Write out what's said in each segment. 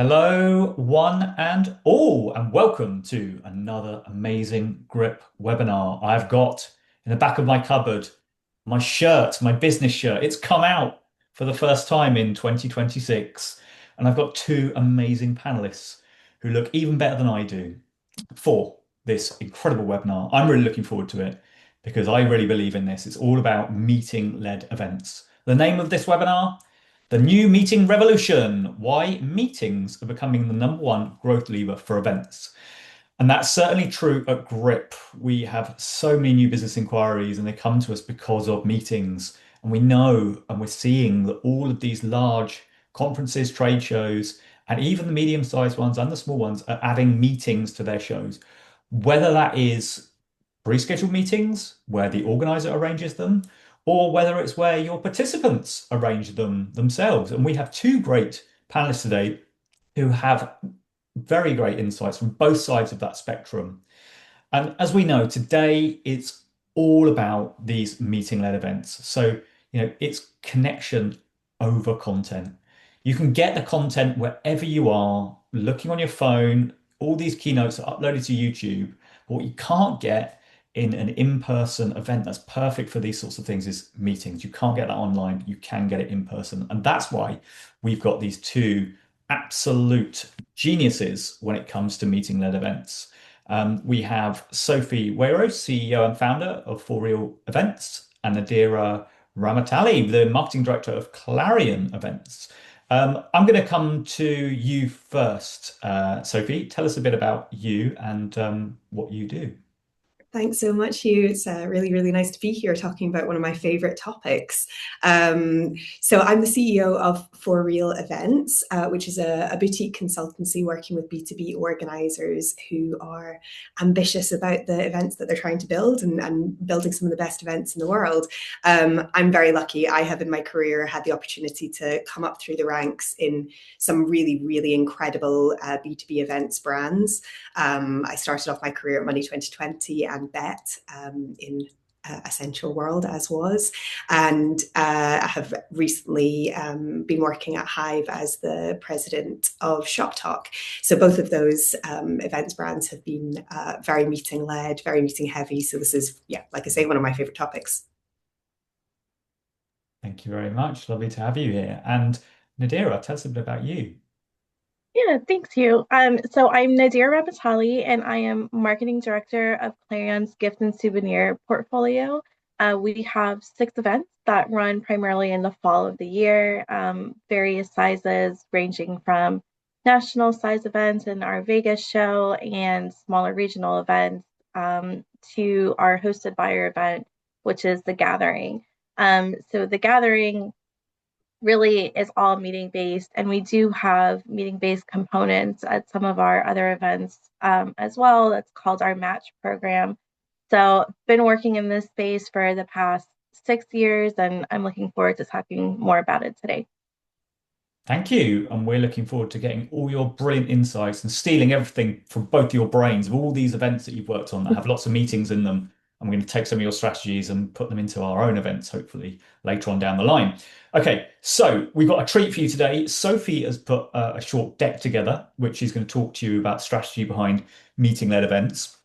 Hello, one and all, and welcome to another amazing Grip webinar. I've got in the back of my cupboard my shirt, my business shirt. It's come out for the first time in 2026, and I've got two amazing panelists who look even better than I do for this incredible webinar. I'm really looking forward to it because I really believe in this. It's all about meeting-led events. The name of this webinar: The New Meeting Revolution, Why Meetings Are Becoming the #1 Growth Lever for Events. And that's certainly true at Grip. We have so many new business inquiries and they come to us because of meetings. And we know and we're seeing that all of these large conferences, trade shows, and even the medium-sized ones and the small ones are adding meetings to their shows. Whether that is pre-scheduled meetings where the organizer arranges them, or whether it's where your participants arrange them themselves. And we have two great panelists today who have very great insights from both sides of that spectrum. And as we know, today it's all about these meeting-led events. So, it's connection over content. You can get the content wherever you are, looking on your phone. All these keynotes are uploaded to YouTube. But what you can't get in an in-person event that's perfect for these sorts of things is meetings. You can't get that online, but you can get it in person. And that's why we've got these two absolute geniuses when it comes to meeting-led events. We have Sophie Wawro, CEO and founder of For Real Events, and Nadira Ramatally, the marketing director of Clarion Events. I'm going to come to you first, Sophie. Tell us a bit about you and what you do. Thanks so much, Hugh. It's really, really nice to be here talking about one of my favorite topics. So I'm the CEO of For Real Events, which is a boutique consultancy working with B2B organizers who are ambitious about the events that they're trying to build and building some of the best events in the world. I'm very lucky. I have in my career had the opportunity to come up through the ranks in some really, really incredible B2B events brands. I started off my career at Money 2020 and Bet in Essential World as was, and I have recently been working at Hive as the president of ShopTalk. So both of those events brands have been very meeting led, very meeting heavy. So this is, yeah, like I say, one of my favorite topics. Thank you very much. Lovely to have you here. And Nadira, tell us a bit about you. Yeah, thanks, Hugh. So I'm Nadira Ramatally, and I am marketing director of Clarion's gift and souvenir portfolio. We have 6 events that run primarily in the fall of the year, various sizes ranging from national size events in our Vegas show and smaller regional events to our hosted buyer event, which is the Gathering. So the Gathering really is all meeting based, and we do have meeting based components at some of our other events as well. That's called our match program. So been working in this space for the past 6 years, and I'm looking forward to talking more about it today. Thank you. And we're looking forward to getting all your brilliant insights and stealing everything from both your brains of all these events that you've worked on that have lots of meetings in them. And we're going to take some of your strategies and put them into our own events, hopefully later on down the line. Okay, so we've got a treat for you today. Sophie has put a short deck together, which she's going to talk to you about strategy behind meeting-led events.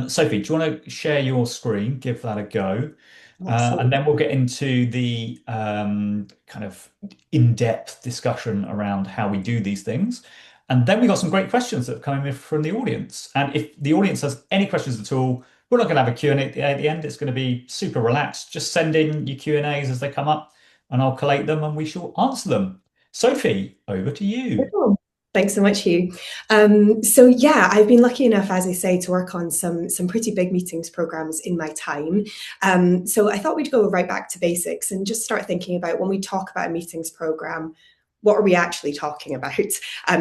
Sophie, do you want to share your screen? Give that a go. And then we'll get into the kind of in-depth discussion around how we do these things. And then we got some great questions that have come in from the audience. And if the audience has any questions at all, we're not going to have a Q&A at the end. It's going to be super relaxed. Just send in your Q&As as they come up and I'll collate them and we shall answer them. Sophie, over to you. Cool. Thanks so much, Hugh. So yeah, I've been lucky enough, as I say, to work on some pretty big meetings programs in my time. So I thought we'd go right back to basics and just start thinking about when we talk about a meetings program, what are we actually talking about?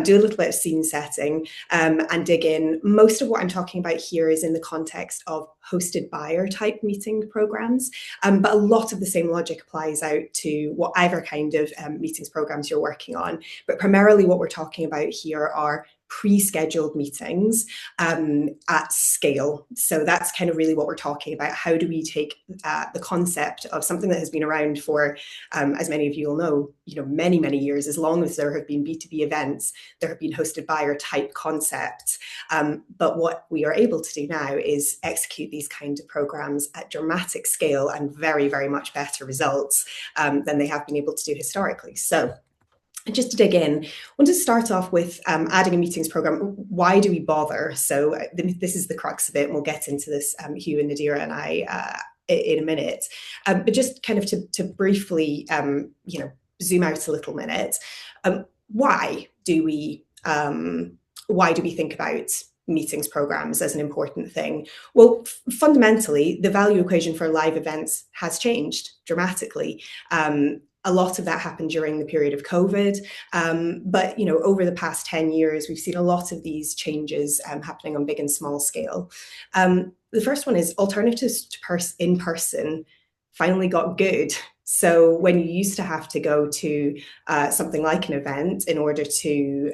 Do a little bit of scene setting and dig in. Most of what I'm talking about here is in the context of hosted buyer type meeting programs, but a lot of the same logic applies out to whatever kind of meetings programs you're working on. But primarily what we're talking about here are pre-scheduled meetings at scale. So that's kind of really what we're talking about. How do we take the concept of something that has been around for, as many of you will know, many, many years, as long as there have been B2B events, there have been hosted buyer type concepts. But what we are able to do now is execute these kinds of programs at dramatic scale and very, very much better results than they have been able to do historically. So just to dig in, I want to start off with adding a meetings program. Why do we bother? So this is the crux of it, and we'll get into this, Hugh and Nadira and I, in a minute. But just kind of to briefly, zoom out a little minute. Why do we think about meetings programs as an important thing? Well, fundamentally, the value equation for live events has changed dramatically. A lot of that happened during the period of COVID, but over the past 10 years, we've seen a lot of these changes happening on big and small scale. The first one is alternatives to in-person finally got good. So when you used to have to go to something like an event in order to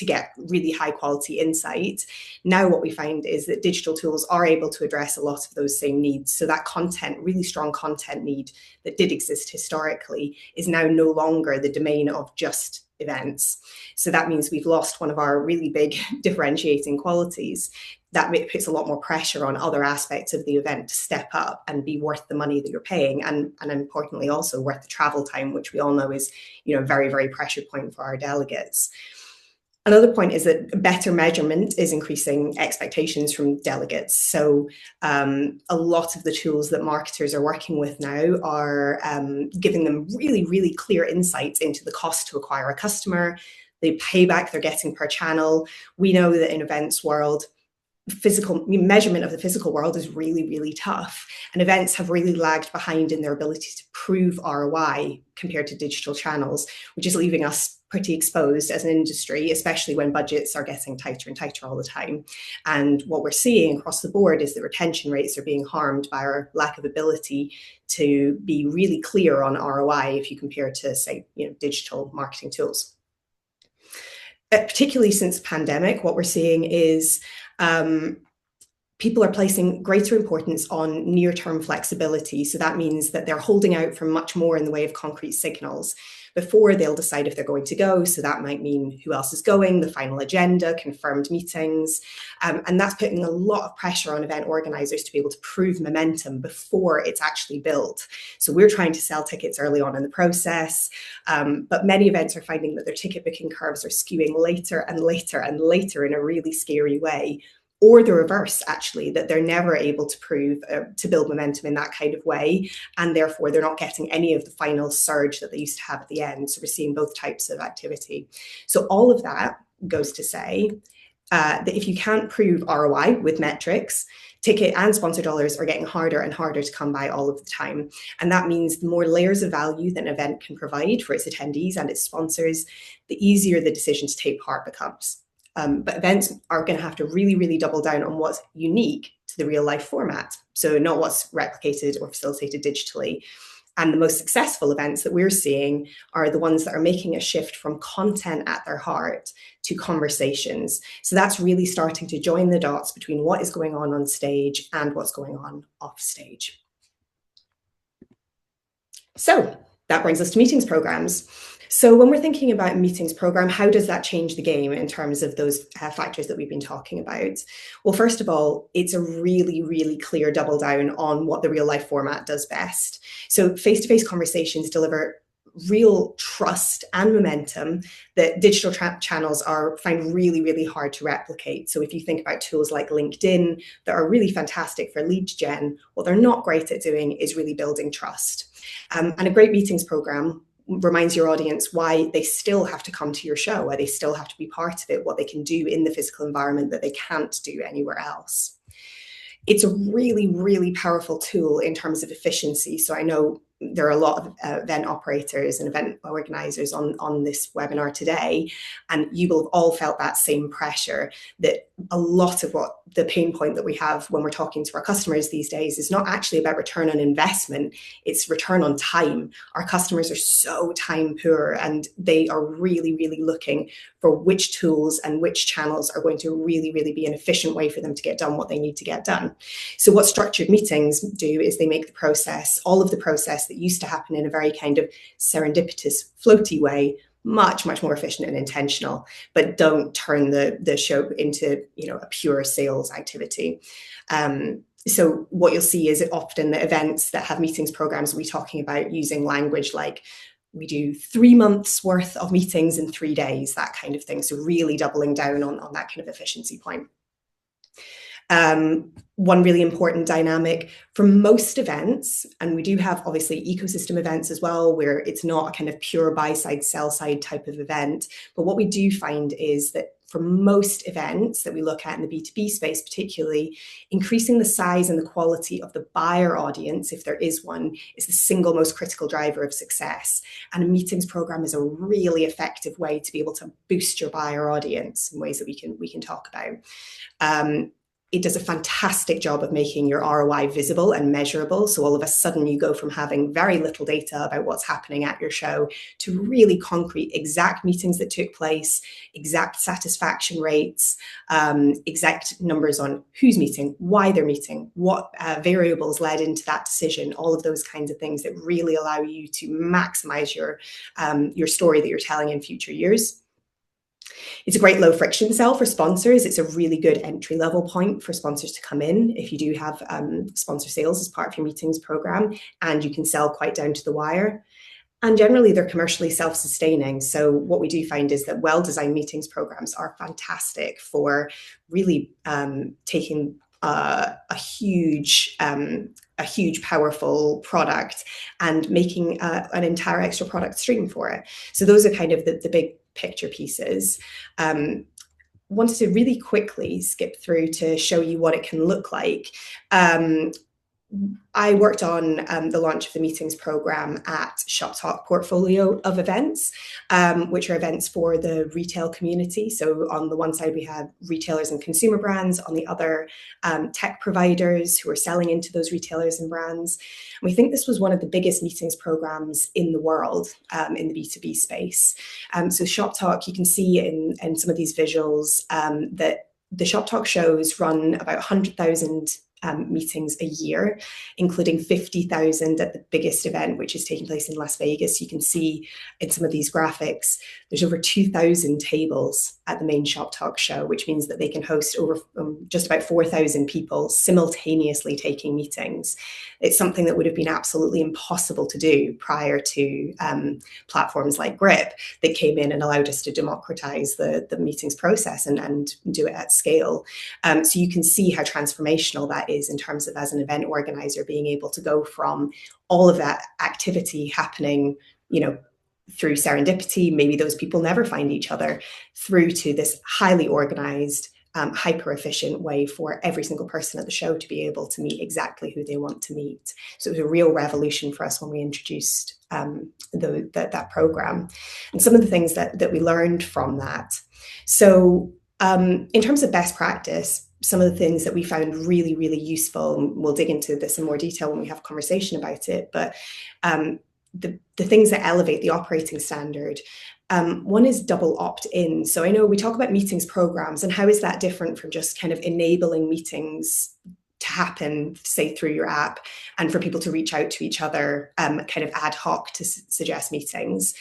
get really high quality insight, now what we find is that digital tools are able to address a lot of those same needs. So that content, really strong content need that did exist historically, is now no longer the domain of just events. So that means we've lost one of our really big differentiating qualities. That puts a lot more pressure on other aspects of the event to step up and be worth the money that you're paying, and importantly also worth the travel time, which we all know is a very, very pressure point for our delegates. Another point is that better measurement is increasing expectations from delegates. So a lot of the tools that marketers are working with now are giving them really, really clear insights into the cost to acquire a customer, the payback they're getting per channel. We know that in events world, physical measurement of the physical world is really, really tough. And events have really lagged behind in their ability to prove ROI compared to digital channels, which is leaving us pretty exposed as an industry, especially when budgets are getting tighter and tighter all the time. And what we're seeing across the board is that retention rates are being harmed by our lack of ability to be really clear on ROI if you compare to, say, digital marketing tools. Particularly since pandemic, what we're seeing is people are placing greater importance on near-term flexibility. So that means that they're holding out for much more in the way of concrete signals before they'll decide if they're going to go. So that might mean who else is going, the final agenda, confirmed meetings. And that's putting a lot of pressure on event organizers to be able to prove momentum before it's actually built. So we're trying to sell tickets early on in the process, but many events are finding that their ticket booking curves are skewing later and later and later in a really scary way. Or the reverse, actually, that they're never able to prove to build momentum in that kind of way, and therefore they're not getting any of the final surge that they used to have at the end. So we're seeing both types of activity. So all of that goes to say that if you can't prove ROI with metrics, ticket and sponsor dollars are getting harder and harder to come by all of the time. And that means the more layers of value that an event can provide for its attendees and its sponsors, the easier the decision to take part becomes. But events are going to have to really, really double down on what's unique to the real life format. So not what's replicated or facilitated digitally. And the most successful events that we're seeing are the ones that are making a shift from content at their heart to conversations. So that's really starting to join the dots between what is going on stage and what's going on off stage. So that brings us to meetings programs. So when we're thinking about a meetings program, how does that change the game in terms of those factors that we've been talking about? Well, first of all, it's a really, really clear double down on what the real life format does best. So face-to-face conversations deliver real trust and momentum that digital channels find really, really hard to replicate. So if you think about tools like LinkedIn that are really fantastic for lead gen, what they're not great at doing is really building trust. And a great meetings program reminds your audience why they still have to come to your show, why they still have to be part of it, what they can do in the physical environment that they can't do anywhere else. It's a really, really powerful tool in terms of efficiency. So I know there are a lot of event operators and event organizers on this webinar today, and you will have all felt that same pressure, that a lot of what the pain point that we have when we're talking to our customers these days is not actually about return on investment, it's return on time. Our customers are so time poor, and they are really, really looking for which tools and which channels are going to really, really be an efficient way for them to get done what they need to get done. So what structured meetings do is they make the process, all of the process that used to happen in a very kind of serendipitous, floaty way, much, much more efficient and intentional, but don't turn the show into, you know, a pure sales activity. So what you'll see is often the events that have meetings programs will be talking about using language like, we do 3 months worth of meetings in 3 days, that kind of thing. So really doubling down on that kind of efficiency point. One really important dynamic for most events, and we do have obviously ecosystem events as well, where it's not a kind of pure buy side, sell side type of event. But what we do find is that for most events that we look at in the B2B space, particularly, increasing the size and the quality of the buyer audience, if there is one, is the single most critical driver of success. And a meetings program is a really effective way to be able to boost your buyer audience in ways that we can talk about. It does a fantastic job of making your ROI visible and measurable. So all of a sudden you go from having very little data about what's happening at your show to really concrete, exact meetings that took place, exact satisfaction rates, exact numbers on who's meeting, why they're meeting, what variables led into that decision, all of those kinds of things that really allow you to maximize your story that you're telling in future years. It's a great low friction sell for sponsors. It's a really good entry level point for sponsors to come in if you do have sponsor sales as part of your meetings program, and you can sell quite down to the wire. And generally they're commercially self-sustaining. So what we do find is that well-designed meetings programs are fantastic for really taking a huge powerful product and making an entire extra product stream for it. So those are kind of the big picture pieces. Wanted to really quickly skip through to show you what it can look like. I worked on the launch of the meetings program at ShopTalk portfolio of events, which are events for the retail community. So on the one side, we had retailers and consumer brands, on the other, tech providers who are selling into those retailers and brands. And we think this was one of the biggest meetings programs in the world in the B2B space. So ShopTalk, you can see in some of these visuals that the ShopTalk shows run about 100,000 meetings a year, including 50,000 at the biggest event, which is taking place in Las Vegas. You can see in some of these graphics, there's over 2,000 tables at the main ShopTalk show, which means that they can host over just about 4,000 people simultaneously taking meetings. It's something that would have been absolutely impossible to do prior to platforms like Grip that came in and allowed us to democratize the meetings process and do it at scale. So you can see how transformational that is in terms of, as an event organizer, being able to go from all of that activity happening, you know, through serendipity, maybe those people never find each other, through to this highly organized, hyper efficient way for every single person at the show to be able to meet exactly who they want to meet. So it was a real revolution for us when we introduced that program. And some of the things that we learned from that. So in terms of best practice, some of the things that we found really, really useful, and we'll dig into this in more detail when we have a conversation about it, but the things that elevate the operating standard, one is double opt-in. So I know we talk about meetings programs, and how is that different from just kind of enabling meetings to happen, say, through your app, and for people to reach out to each other kind of ad hoc to suggest meetings.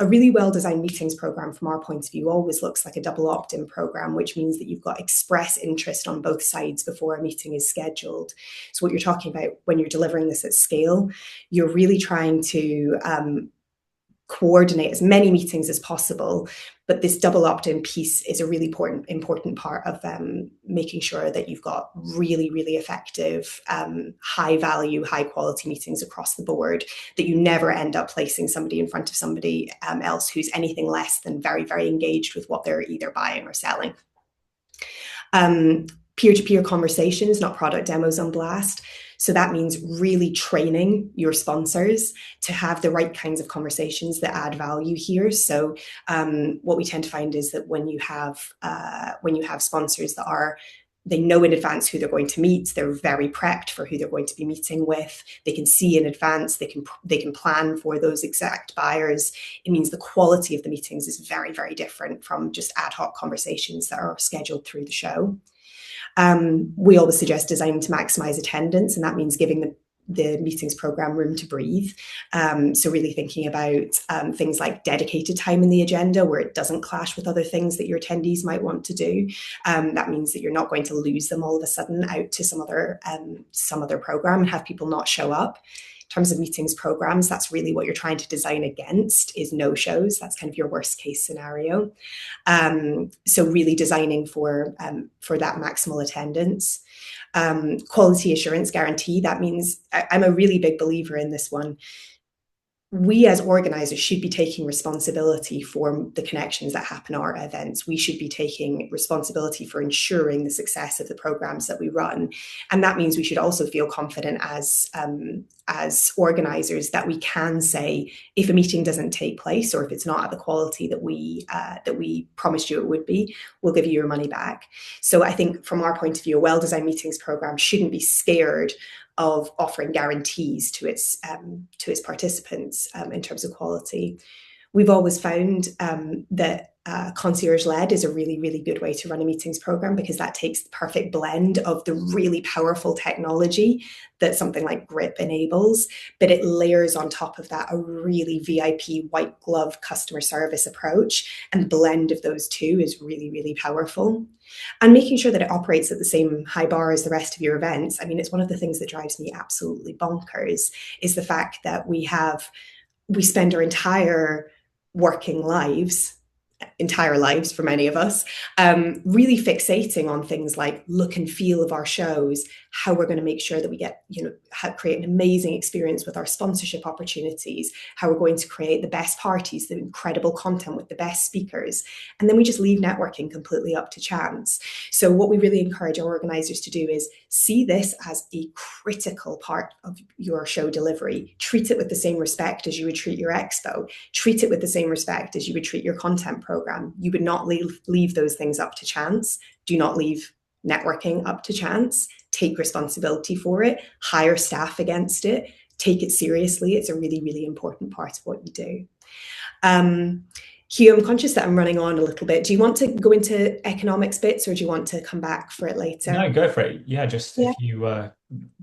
A really well-designed meetings program from our point of view always looks like a double opt-in program, which means that you've got express interest on both sides before a meeting is scheduled. So what you're talking about when you're delivering this at scale, you're really trying to coordinate as many meetings as possible, but this double opt-in piece is a really important part of making sure that you've got really, really effective, high value, high quality meetings across the board, that you never end up placing somebody in front of somebody else who's anything less than very, very engaged with what they're either buying or selling. Peer-to-peer conversations, not product demos on blast. So that means really training your sponsors to have the right kinds of conversations that add value here. So what we tend to find is that when you have sponsors that they know in advance who they're going to meet. They're very prepped for who they're going to be meeting with. They can see in advance. They can plan for those exact buyers. It means the quality of the meetings is very, very different from just ad hoc conversations that are scheduled through the show. We always suggest designing to maximize attendance, and that means giving the meetings program room to breathe. So really thinking about things like dedicated time in the agenda where it doesn't clash with other things that your attendees might want to do. That means that you're not going to lose them all of a sudden out to some other program and have people not show up. In terms of meetings programs, that's really what you're trying to design against, is no-shows. That's kind of your worst case scenario. So really designing for that maximal attendance. Quality assurance guarantee, that means I'm a really big believer in this one. We as organizers should be taking responsibility for the connections that happen at our events. We should be taking responsibility for ensuring the success of the programs that we run. And that means we should also feel confident as organizers that we can say, if a meeting doesn't take place or if it's not at the quality that we promised you it would be, we'll give you your money back. So I think from our point of view, a well-designed meetings program shouldn't be scared of offering guarantees to its participants in terms of quality. We've always found that concierge-led is a really, really good way to run a meetings program, because that takes the perfect blend of the really powerful technology that something like Grip enables, but it layers on top of that a really VIP white glove customer service approach, and the blend of those two is really, really powerful. And making sure that it operates at the same high bar as the rest of your events. I mean, it's one of the things that drives me absolutely bonkers, is the fact that we spend our entire lives for many of us, really fixating on things like look and feel of our shows, how we're going to make sure that we get, create an amazing experience with our sponsorship opportunities, how we're going to create the best parties, the incredible content with the best speakers. And then we just leave networking completely up to chance. So what we really encourage our organizers to do is see this as a critical part of your show delivery. Treat it with the same respect as you would treat your expo. Treat it with the same respect as you would treat your content program. You would not leave those things up to chance. Do not leave networking up to chance. Take responsibility for it. Hire staff against it. Take it seriously. It's a really, really important part of what you do. Hugh, I'm conscious that I'm running on a little bit. Do you want to go into economics bits, or do you want to come back for it later? No, go for it. Yeah, just if you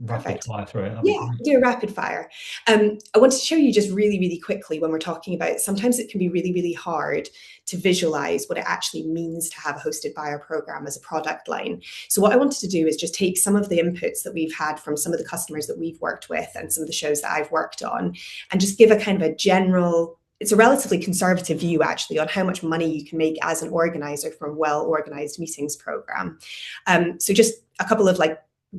rapid fire through it, that'd be great. Do a rapid fire. I wanted to show you just really, really quickly, when we're talking about, sometimes it can be really, really hard to visualize what it actually means to have a hosted buyer program as a product line. So what I wanted to do is just take some of the inputs that we've had from some of the customers that we've worked with and some of the shows that I've worked on, and just give a kind of a general, it's a relatively conservative view actually on how much money you can make as an organizer from a well-organized meetings program. So just a couple of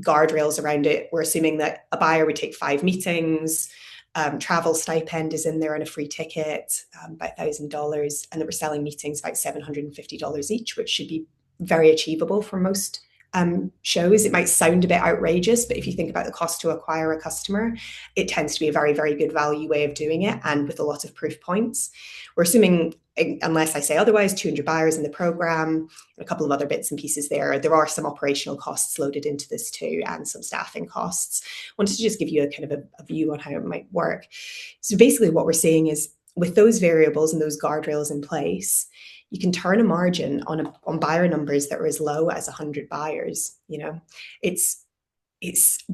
guardrails around it. We're assuming that a buyer would take 5 meetings, travel stipend is in there and a free ticket, about $1,000, and that we're selling meetings about $750 each, which should be very achievable for most shows. It might sound a bit outrageous, but if you think about the cost to acquire a customer, it tends to be a very, very good value way of doing it, and with a lot of proof points. We're assuming, unless I say otherwise, 200 buyers in the program, a couple of other bits and pieces there. There are some operational costs loaded into this too, and some staffing costs. I wanted to just give you a kind of a view on how it might work. So basically what we're saying is, with those variables and those guardrails in place, you can turn a margin on buyer numbers that are as low as 100 buyers. It's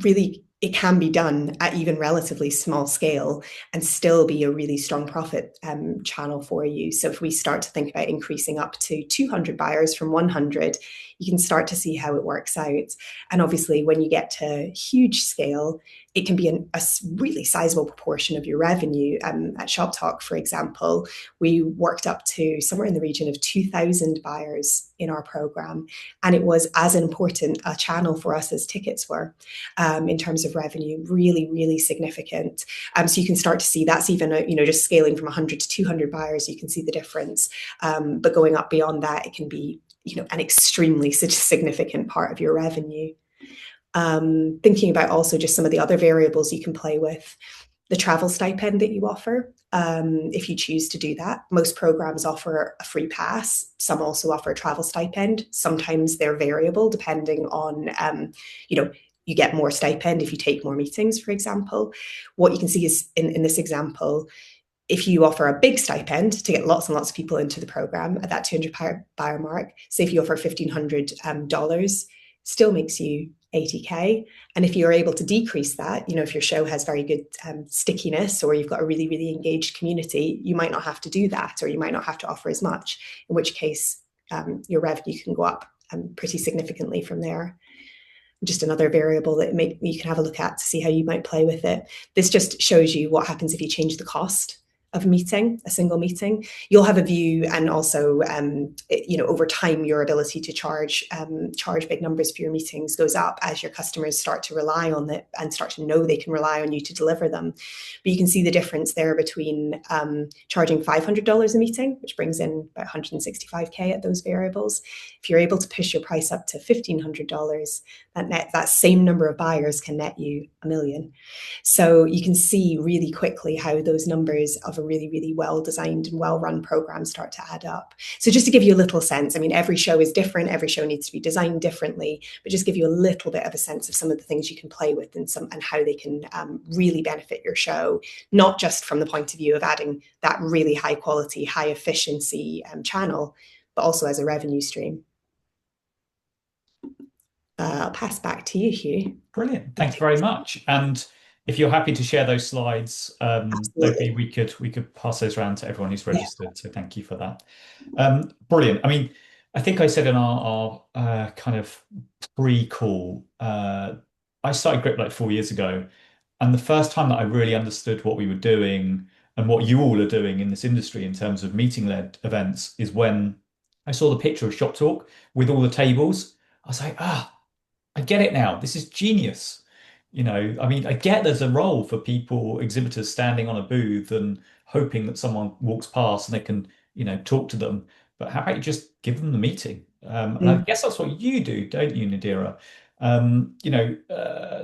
really, it can be done at even relatively small scale and still be a really strong profit channel for you. So if we start to think about increasing up to 200 buyers from 100, you can start to see how it works out. And obviously, when you get to huge scale, it can be a really sizable proportion of your revenue. At ShopTalk, for example, we worked up to somewhere in the region of 2,000 buyers in our program. And it was as important a channel for us as tickets were in terms of revenue, really, really significant. So you can start to see that's even, just scaling from 100 to 200 buyers, you can see the difference. But going up beyond that, it can be, an extremely significant part of your revenue. Thinking about also just some of the other variables you can play with. The travel stipend that you offer, if you choose to do that. Most programs offer a free pass. Some also offer a travel stipend. Sometimes they're variable depending on, you get more stipend if you take more meetings, for example. What you can see is in this example, if you offer a big stipend to get lots and lots of people into the program at that 200 buyer mark, say if you offer $1,500, still makes you 80K. And if you're able to decrease that, if your show has very good stickiness, or you've got a really, really engaged community, you might not have to do that, or you might not have to offer as much, in which case your revenue can go up pretty significantly from there. Just another variable that you can have a look at to see how you might play with it. This just shows you what happens if you change the cost of a single meeting. You'll have a view, and also, over time, your ability to charge big numbers for your meetings goes up as your customers start to rely on it and start to know they can rely on you to deliver them. But you can see the difference there between charging $500 a meeting, which brings in about 165K at those variables. If you're able to push your price up to $1,500, that same number of buyers can net you $1 million. So you can see really quickly how those numbers of a really, really well-designed and well-run program start to add up. So just to give you a little sense, I mean, every show is different. Every show needs to be designed differently, but just give you a little bit of a sense of some of the things you can play with and how they can really benefit your show, not just from the point of view of adding that really high quality, high efficiency channel, but also as a revenue stream. I'll pass back to you, Hugh. Brilliant. Thanks very much. And if you're happy to share those slides, Sophie, we could pass those around to everyone who's registered. Yeah. So thank you for that. Brilliant. I mean, I think I said in our kind of pre-call, I started Grip like 4 years ago. And the first time that I really understood what we were doing and what you all are doing in this industry in terms of meeting-led events is when I saw the picture of ShopTalk with all the tables. I was like, I get it now. This is genius. I mean, I get there's a role for people, exhibitors standing on a booth and hoping that someone walks past and they can, talk to them. But how about you just give them the meeting? And I guess that's what you do, don't you, Nadira?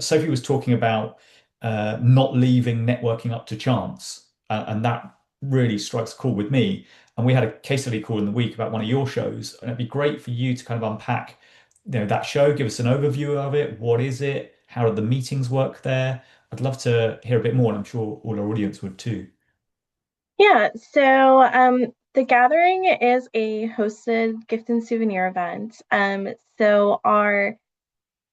Sophie was talking about not leaving networking up to chance. And that really strikes a chord with me. And we had a case study call in the week about one of your shows. And it'd be great for you to kind of unpack that show, give us an overview of it. What is it? How do the meetings work there? I'd love to hear a bit more, and I'm sure all our audience would too. Yeah, so the Gathering is a hosted gift and souvenir event. So our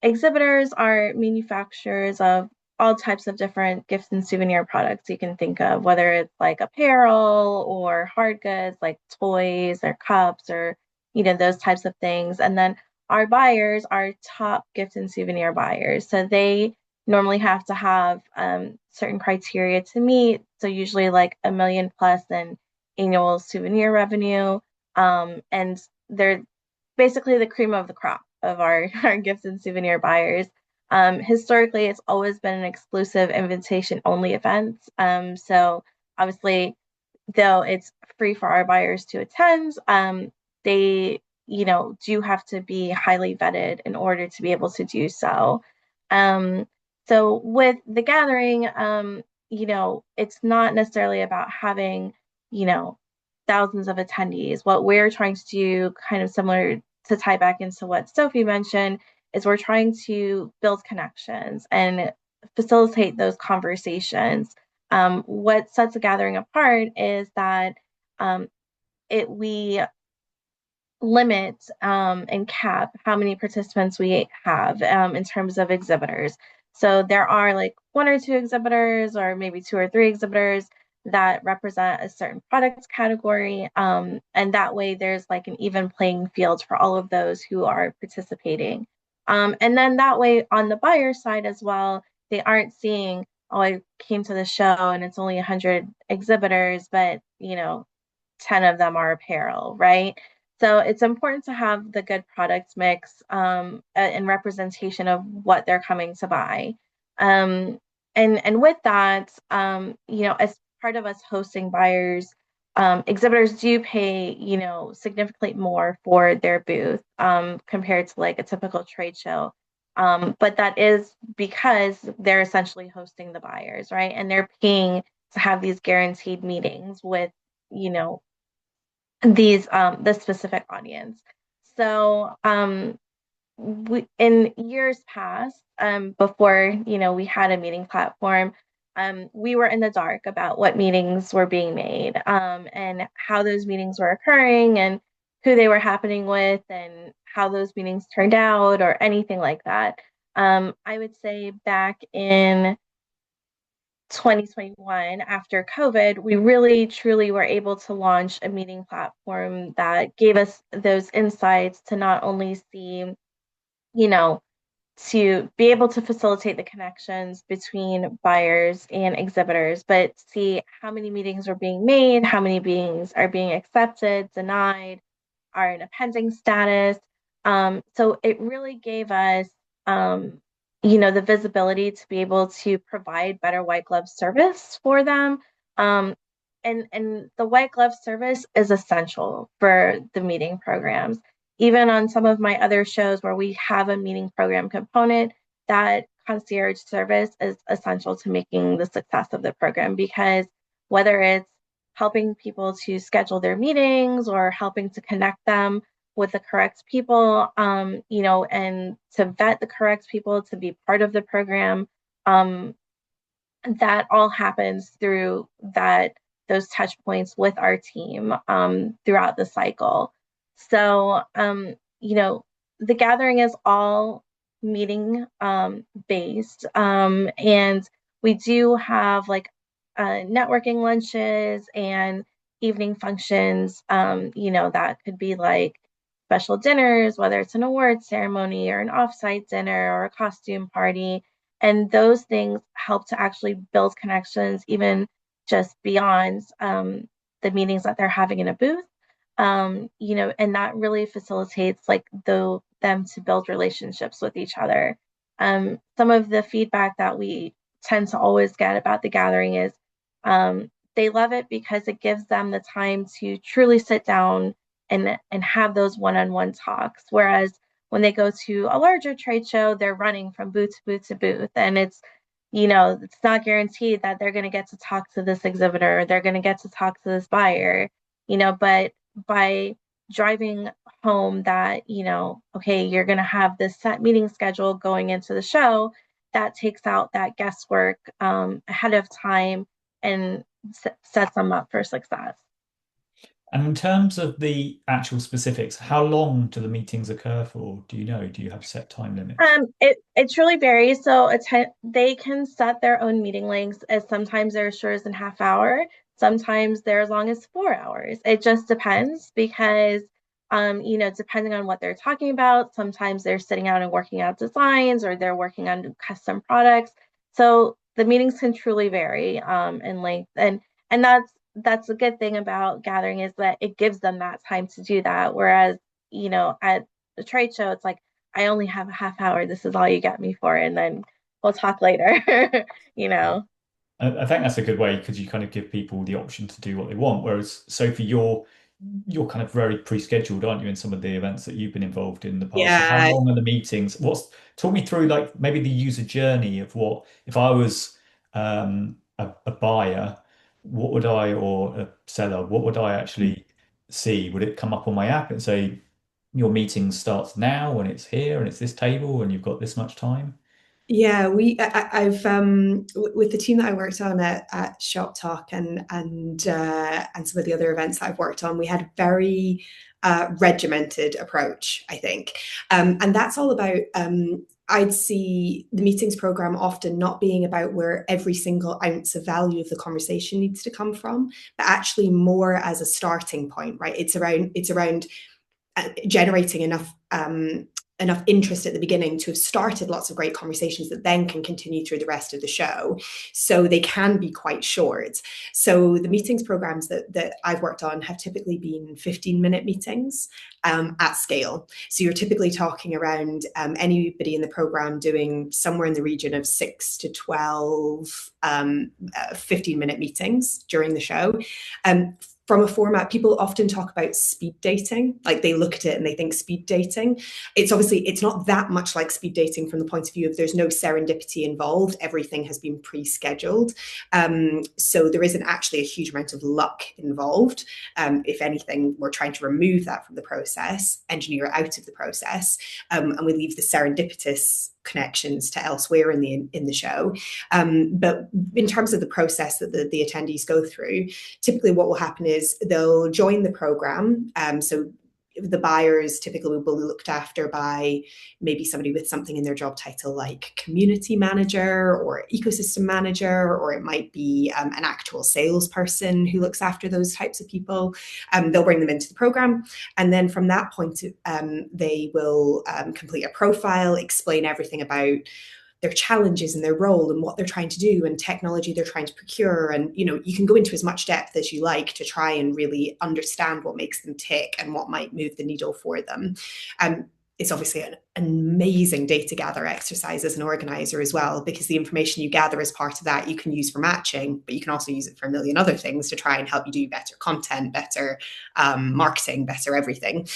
exhibitors are manufacturers of all types of different gifts and souvenir products you can think of, whether it's like apparel or hard goods like toys or cups or those types of things. And then our buyers are top gift and souvenir buyers. So they normally have to have certain criteria to meet. So usually like $1 million plus in annual souvenir revenue. And they're basically the cream of the crop of our gifts and souvenir buyers. Historically, it's always been an exclusive invitation only event. So obviously, though it's free for our buyers to attend, they do have to be highly vetted in order to be able to do so. So with the Gathering, it's not necessarily about having, thousands of attendees. What we're trying to do, kind of similar to tie back into what Sophie mentioned, is we're trying to build connections and facilitate those conversations. What sets a Gathering apart is that we limit and cap how many participants we have in terms of exhibitors. So there are like 1 or 2 exhibitors, or maybe 2 or 3 exhibitors that represent a certain product category. And that way there's like an even playing field for all of those who are participating. And then that way on the buyer side as well, they aren't seeing, oh, I came to the show and it's only 100 exhibitors, but 10 of them are apparel, right? So it's important to have the good product mix and representation of what they're coming to buy. And with that, as part of us hosting buyers, exhibitors do pay, significantly more for their booth compared to like a typical trade show. But that is because they're essentially hosting the buyers, right? And they're paying to have these guaranteed meetings with, you know, these the specific audience. So in years past, before we had a meeting platform, we were in the dark about what meetings were being made, and how those meetings were occurring, and who they were happening with, and how those meetings turned out, or anything like that. I would say back in 2021, after COVID, we really truly were able to launch a meeting platform that gave us those insights to not only see, you know, to be able to facilitate the connections between buyers and exhibitors, but see how many meetings are being made, how many meetings are being accepted, denied, are in a pending status. So it really gave us, the visibility to be able to provide better white glove service for them. Um, and the white glove service is essential for the meeting programs. Even on some of my other shows where we have a meeting program component, that concierge service is essential to making the success of the program, because whether it's helping people to schedule their meetings or helping to connect them with the correct people, and to vet the correct people to be part of the program, um, that all happens through those touch points with our team, throughout the cycle. So, the gathering is all meeting based, and we do have like networking lunches and evening functions. That could be like special dinners, whether it's an award ceremony or an offsite dinner or a costume party. And those things help to actually build connections, even just beyond the meetings that they're having in a booth. And that really facilitates like them to build relationships with each other. Some of the feedback that we tend to always get about the gathering is, they love it because it gives them the time to truly sit down and have those one-on-one talks. Whereas when they go to a larger trade show, they're running from booth to booth to booth, and it's not guaranteed that they're going to get to talk to this exhibitor, or they're going to get to talk to this buyer. But by driving home that, okay, you're going to have this set meeting schedule going into the show, that takes out that guesswork ahead of time and sets them up for success. And in terms of the actual specifics, how long do the meetings occur for? Do you know? Do you have set time limits? It truly varies. So they can set their own meeting lengths, as sometimes they're as short as a half hour, sometimes they're as long as 4 hours. It just depends, because depending on what they're talking about, sometimes they're sitting out and working out designs, or they're working on custom products. So the meetings can truly vary in length, and that's a good thing about gathering, is that it gives them that time to do that. Whereas, at the trade show, it's like, I only have a half hour. This is all you get me for, and then we'll talk later. you know. I think that's a good way because you kind of give people the option to do what they want. Whereas Sophie, you're kind of very pre-scheduled, aren't you, in some of the events that you've been involved in the past? So how Yeah, long are the meetings? Talk me through like maybe the user journey of what if I was a buyer, what would I or a seller, what would I actually see? Would it come up on my app and say your meeting starts now and it's here and it's this table and you've got this much time? yeah. I've with the team that I worked on at ShopTalk and some of the other events that I've worked on, we had a very regimented approach, I think, and that's all about. I'd see the meetings program often not being about where every single ounce of value of the conversation needs to come from, but actually more as a starting point, right? It's around generating enough interest at the beginning to have started lots of great conversations that then can continue through the rest of the show. So they can be quite short. So the meetings programs that I've worked on have typically been 15-minute meetings at scale. So you're typically talking around anybody in the program doing somewhere in the region of 6 to 12 15-minute meetings during the show. from a format, people often talk about speed dating. Like they look at it and they think speed dating. It's not that much like speed dating from the point of view of there's no serendipity involved. Everything has been pre-scheduled. So there isn't actually a huge amount of luck involved. If anything, we're trying to remove that from the process, engineer it out of the process, and we leave the serendipitous connections to elsewhere in the show. But in terms of the process that the attendees go through, typically what will happen is they'll join the program. So the buyers typically will be looked after by maybe somebody with something in their job title like community manager or ecosystem manager, or it might be an actual salesperson who looks after those types of people. They'll bring them into the program, and then from that point they will complete a profile, explain everything about their challenges and their role and what they're trying to do and technology they're trying to procure. And, you can go into as much depth as you like to try and really understand what makes them tick and what might move the needle for them. It's obviously an amazing data gather exercise as an organizer as well, because the information you gather as part of that you can use for matching, but you can also use it for a million other things to try and help you do better content, better marketing, better everything.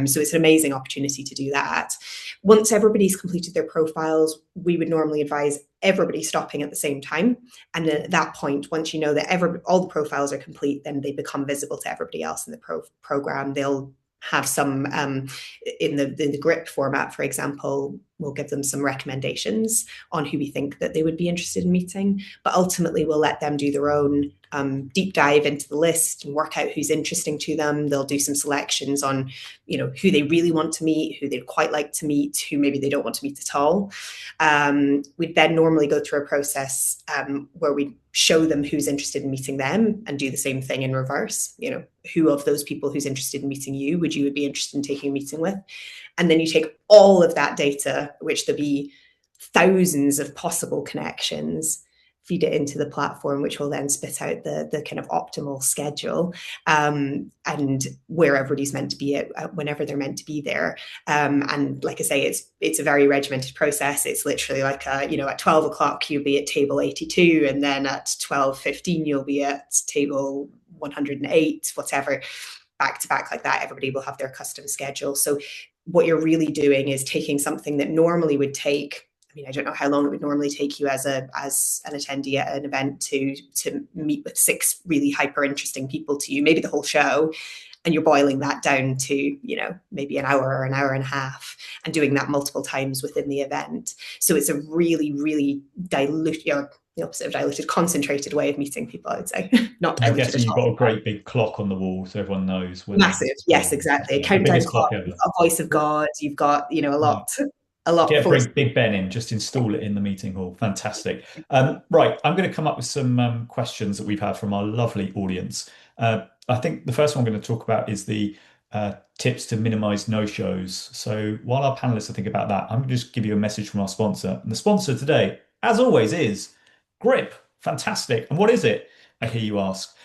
So it's an amazing opportunity to do that. Once everybody's completed their profiles, we would normally advise everybody stopping at the same time. And then at that point, once you know that all the profiles are complete, then they become visible to everybody else in the program. They'll have some in the grip format, for example, we'll give them some recommendations on who we think that they would be interested in meeting, but ultimately we'll let them do their own deep dive into the list and work out who's interesting to them. They'll do some selections on, who they really want to meet, who they'd quite like to meet, who maybe they don't want to meet at all. We'd then normally go through a process where we show them who's interested in meeting them and do the same thing in reverse. Who of those people who's interested in meeting you would you be interested in taking a meeting with? And then you take all of that data, which there'll be thousands of possible connections, feed it into the platform, which will then spit out the kind of optimal schedule and where everybody's meant to be at whenever they're meant to be there. And like I say, it's a very regimented process. It's literally like at 12 o'clock you'll be at table 82, and then at 12:15 you'll be at table 108, whatever, back to back like that. Everybody will have their custom schedule. So what you're really doing is taking something that normally would take, I don't know how long it would normally take you as an attendee at an event to meet with 6 really hyper interesting people to you, maybe the whole show, and you're boiling that down to, maybe an hour or an hour and a half, and doing that multiple times within the event. So it's a really, really diluted, the opposite of diluted, concentrated way of meeting people, I would say. Not I'm diluted guessing at you've got all. a great big clock on the wall so everyone knows when Massive, yes, it's exactly. A yeah, the countdown biggest clock clock, you've ever. got a voice of God, you've got, Yeah. a lot Get full of. Big Ben in, just install it in the meeting hall. Fantastic. Right, I'm going to come up with some questions that we've had from our lovely audience. I think the first one I'm going to talk about is the tips to minimize no-shows. So while our panelists are thinking about that, I'm going to just give you a message from our sponsor. And the sponsor today, as always, is Grip. Fantastic. And what is it, I hear you ask?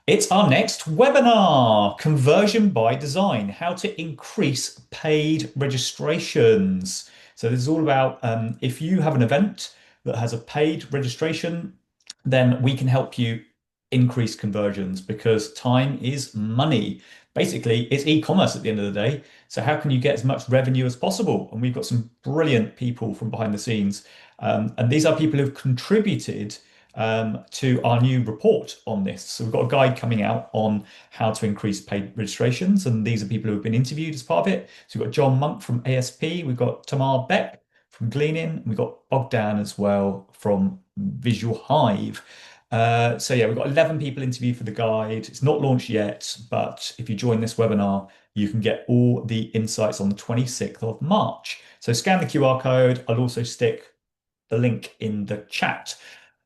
It's our next webinar, Conversion by Design, how to increase paid registrations. So this is all about if you have an event that has a paid registration, then we can help you increase conversions because time is money. Basically, it's e-commerce at the end of the day. So how can you get as much revenue as possible? And we've got some brilliant people from behind the scenes. And these are people who've contributed to our new report on this. So we've got a guide coming out on how to increase paid registrations, and these are people who have been interviewed as part of it. So we've got John Monk from ASP, we've got Tamar Beck from Gleaning, and we've got Bogdan as well from Visual Hive. So yeah, we've got 11 people interviewed for the guide. It's not launched yet, but if you join this webinar, you can get all the insights on the 26th of March. So scan the QR code. I'll also stick the link in the chat.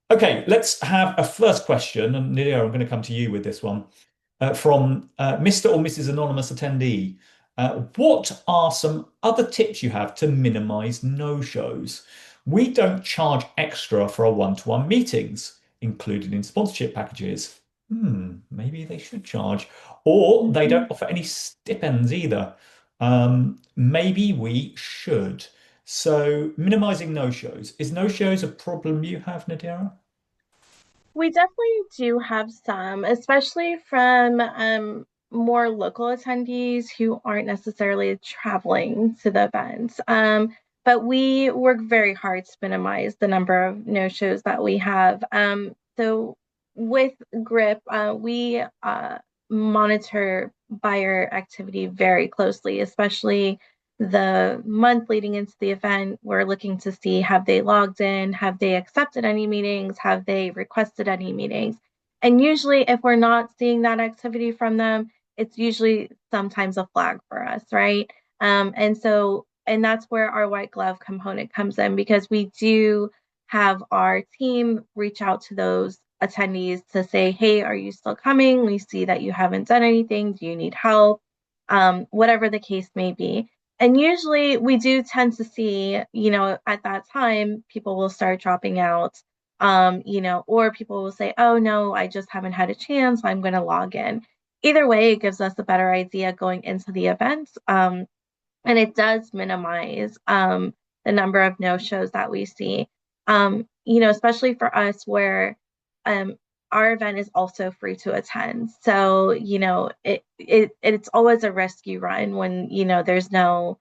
Okay, let's have a first question. And Nadira, I'm going to come to you with this one from Mr. or Mrs. Anonymous Attendee. What are some other tips you have to minimize no-shows? We don't charge extra for our one-to-one meetings, included in sponsorship packages. Maybe they should charge. Or they don't offer any stipends either. Maybe we should. So minimizing no-shows. Is no-shows a problem you have, Nadira? We definitely do have some, especially from more local attendees who aren't necessarily traveling to the events. But we work very hard to minimize the number of no-shows that we have. So with GRIP, we monitor buyer activity very closely, especially the month leading into the event. We're looking to see, have they logged in, have they accepted any meetings, have they requested any meetings. And usually, if we're not seeing that activity from them, it's usually sometimes a flag for us, right? And that's where our white glove component comes in, because we do have our team reach out to those attendees to say, hey, are you still coming? We see that you haven't done anything. Do you need help? Whatever the case may be. And usually we do tend to see, at that time, people will start dropping out, or people will say, oh, no, I just haven't had a chance. I'm going to log in. Either way, it gives us a better idea going into the event. And it does minimize the number of no-shows that we see. Especially for us where um, our event is also free to attend. So, it's always a risk you run when, there's no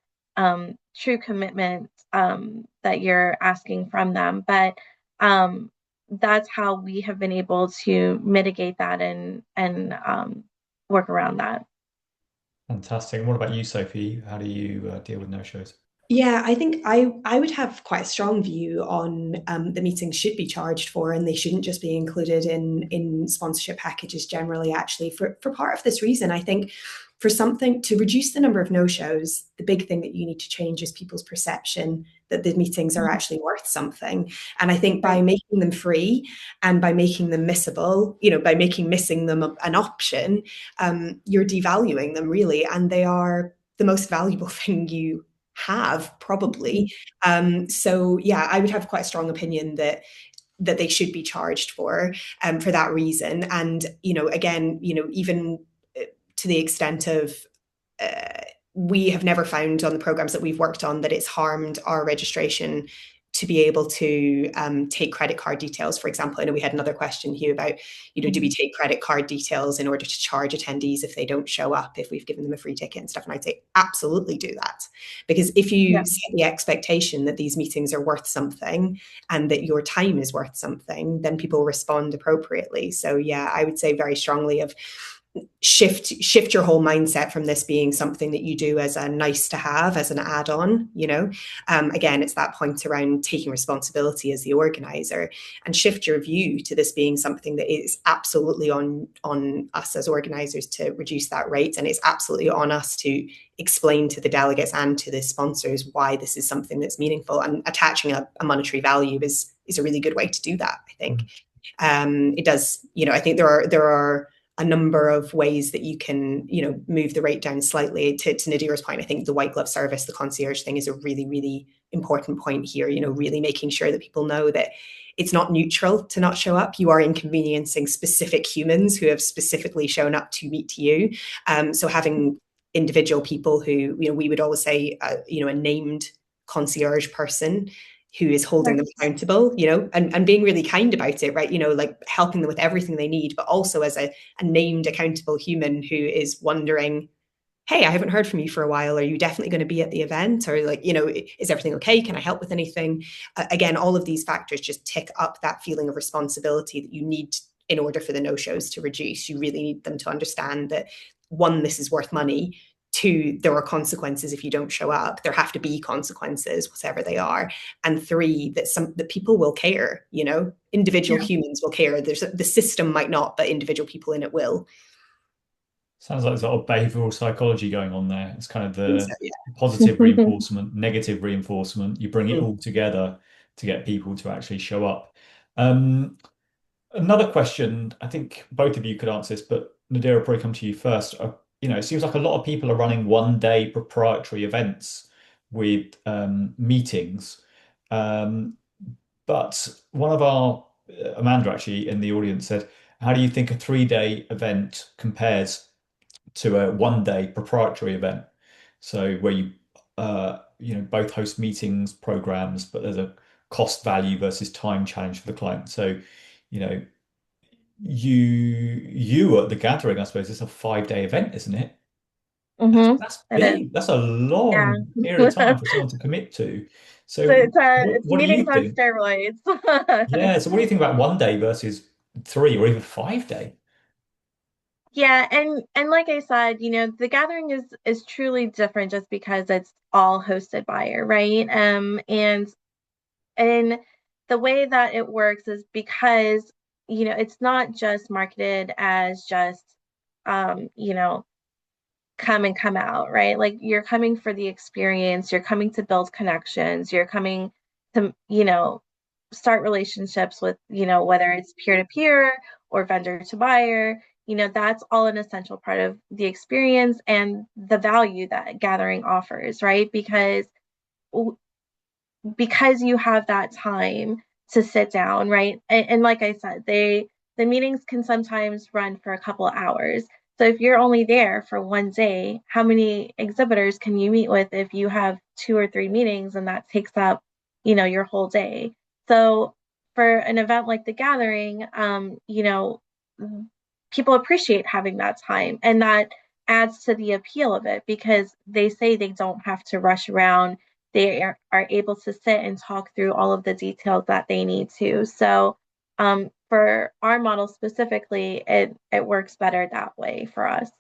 true commitment that you're asking from them. But that's how we have been able to mitigate that and work around that. Fantastic. And what about you, Sophie? How do you deal with no-shows? Yeah, I think I would have quite a strong view on the meetings should be charged for, and they shouldn't just be included in sponsorship packages generally. Actually, for part of this reason, I think for something to reduce the number of no-shows, the big thing that you need to change is people's perception that the meetings are Mhm. actually worth something. And I think by Right. making them free and by making them missable, by making missing them an option, you're devaluing them really, and they are the most valuable thing you have Mhm. probably. So yeah, I would have quite a strong opinion that they should be charged for that reason. And again, even to the extent of uh, we have never found on the programs that we've worked on that it's harmed our registration to be able to take credit card details. For example, I know we had another question here about, do we Mhm. take credit card details in order to charge attendees if they don't show up, if we've given them a free ticket and stuff? And I'd say absolutely do that. Because if Yeah. you set the expectation that these meetings are worth something and that your time is worth something, then people respond appropriately. So yeah, I would say very strongly of shift your whole mindset from this being something that you do as a nice to have, as an add-on. Again, it's that point around taking responsibility as the organizer, and shift your view to this being something that is absolutely on us as organizers to reduce that rate, and it's absolutely on us to explain to the delegates and to the sponsors why this is something that's meaningful, and attaching a monetary value is a really good way to do that, I think. It does, I think there are a number of ways that you can, move the rate down slightly. To Nadira's point, I think the white glove service, the concierge thing is a really, really important point here, really making sure that people know that it's not neutral to not show up. You are inconveniencing specific humans who have specifically shown up to meet you. So having individual people who, we would always say, a named concierge person who is holding them Right. accountable, and being really kind about it, right? Like helping them with everything they need, but also as a named accountable human who is wondering, hey, I haven't heard from you for a while. Are you definitely going to be at the event? Or like, is everything okay? Can I help with anything? Again, all of these factors just tick up that feeling of responsibility that you need in order for the no-shows to reduce. You really need them to understand that, one, this is worth money. Two, there are consequences if you don't show up. There have to be consequences, whatever they are. And three, that people will care. Individual Yeah. humans will care. The system might not, but individual people in it will. Sounds like there's a lot of behavioral psychology going on there. It's kind of I think so, the yeah. positive reinforcement, negative reinforcement. You bring it Mm. all together to get people to actually show up. Um, Another question, I think both of you could answer this, but Nadira, will probably come to you first. It seems like a lot of people are running one-day proprietary events with meetings. Um, but one of our, Amanda actually in the audience said, how do you think a 3-day event compares to a 1-day proprietary event? So where you both host meetings, programs, but there's a cost value versus time challenge for the client. So, you know, you at the gathering, I suppose it's a 5 day event, isn't it? That's It is. big. That's a Yeah. long period of time for someone to commit to. So So it's what do you meetings on think? steroids. Yeah, so what do you think about 1 day versus 3 or even 5 day? Yeah, and like I said, the gathering is truly different just because it's all hosted by her, right? And the way that it works is because, it's not just marketed as just come and come out, right? Like you're coming for the experience, you're coming to build connections, you're coming to, start relationships with, whether it's peer to peer or vendor to buyer, that's all an essential part of the experience and the value that gathering offers, right? Because you have that time to sit down, right? And like I said, the meetings can sometimes run for a couple of hours. So if you're only there for 1 day, how many exhibitors can you meet with if you have 2 or 3 meetings and that takes up, your whole day? So for an event like the gathering, people appreciate having that time and that adds to the appeal of it because they say they don't have to rush around, they are able to sit and talk through all of the details that they need to. So for our model specifically, it works better that way for us.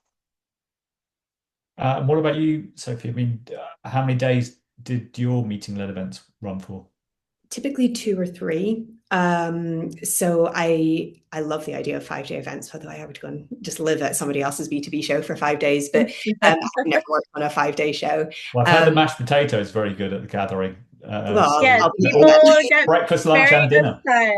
And what about you, Sophie? I mean, how many days did your meeting-led events run for? Typically 2 or 3. So I love the idea of 5 day events, although I would go and just live at somebody else's B2B show for 5 days, but I've never worked on a 5 day show. Well, I've heard the Um, mashed potato is very good at the gathering. well, Yes, I'll be people your will get Breakfast, lunch, very and dinner. upset.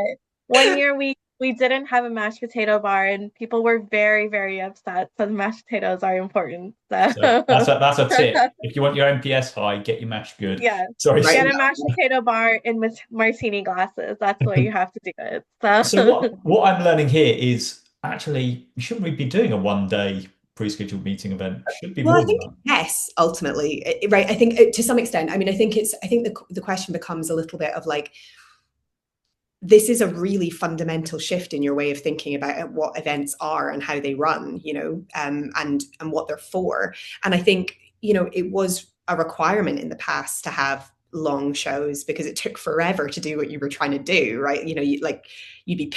One year we didn't have a mashed potato bar, and people were very, very upset. So the mashed potatoes are important. So So that's a tip. If you want your NPS high, get your mash good. yeah, Sorry. right. get a mashed potato bar in martini glasses. That's the way you have to do it. So So what I'm learning here is actually shouldn't we be doing a 1 day pre-scheduled meeting event? Should be Well, I more than think that. yes, ultimately, right. I think to some extent. I mean, I think the question becomes a little bit of like, this is a really fundamental shift in your way of thinking about what events are and how they run, and what they're for. And I think, it was a requirement in the past to have long shows because it took forever to do what you were trying to do, right? You'd be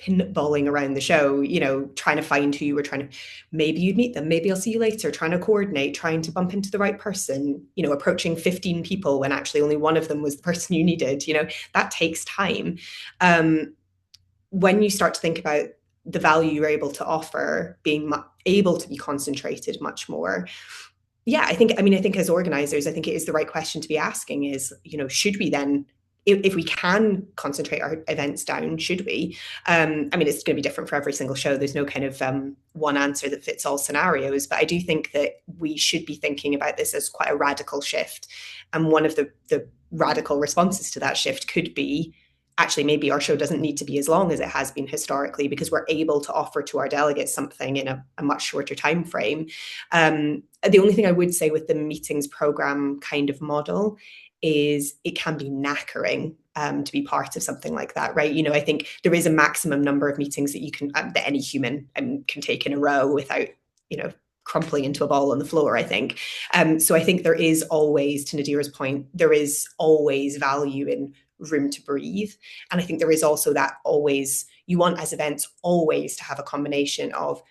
pinballing around the show, trying to find who you were trying to, maybe you'd meet them, maybe I'll see you later, trying to coordinate, trying to bump into the right person, approaching 15 people when actually only one of them was the person you needed, that takes time. When you start to think about the value you're able to offer, being able to be concentrated much more, yeah, I think as organizers, I think it is the right question to be asking is, should we then, if we can concentrate our events down, should we? I mean, it's going to be different for every single show. There's no kind of one answer that fits all scenarios, but I do think that we should be thinking about this as quite a radical shift. And one of the radical responses to that shift could be, actually, maybe our show doesn't need to be as long as it has been historically because we're able to offer to our delegates something in a much shorter time frame. The only thing I would say with the meetings program kind of model is it can be knackering to be part of something like that, right? I think there is a maximum number of meetings that you can that any human can take in a row without, crumpling into a ball on the floor, I think. So I think there is always, to Nadira's point, there is always value in room to breathe. And I think there is also that always, you want as events always to have a combination of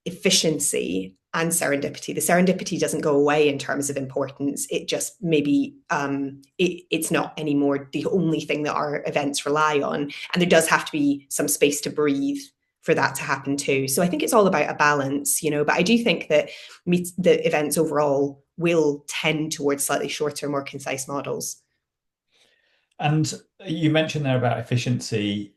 efficiency and serendipity. The serendipity doesn't go away in terms of importance. It just maybe it's not anymore the only thing that our events rely on. And there does have to be some space to breathe for that to happen too. So I think it's all about a balance, but I do think that the events overall will tend towards slightly shorter, more concise models. And you mentioned there about efficiency.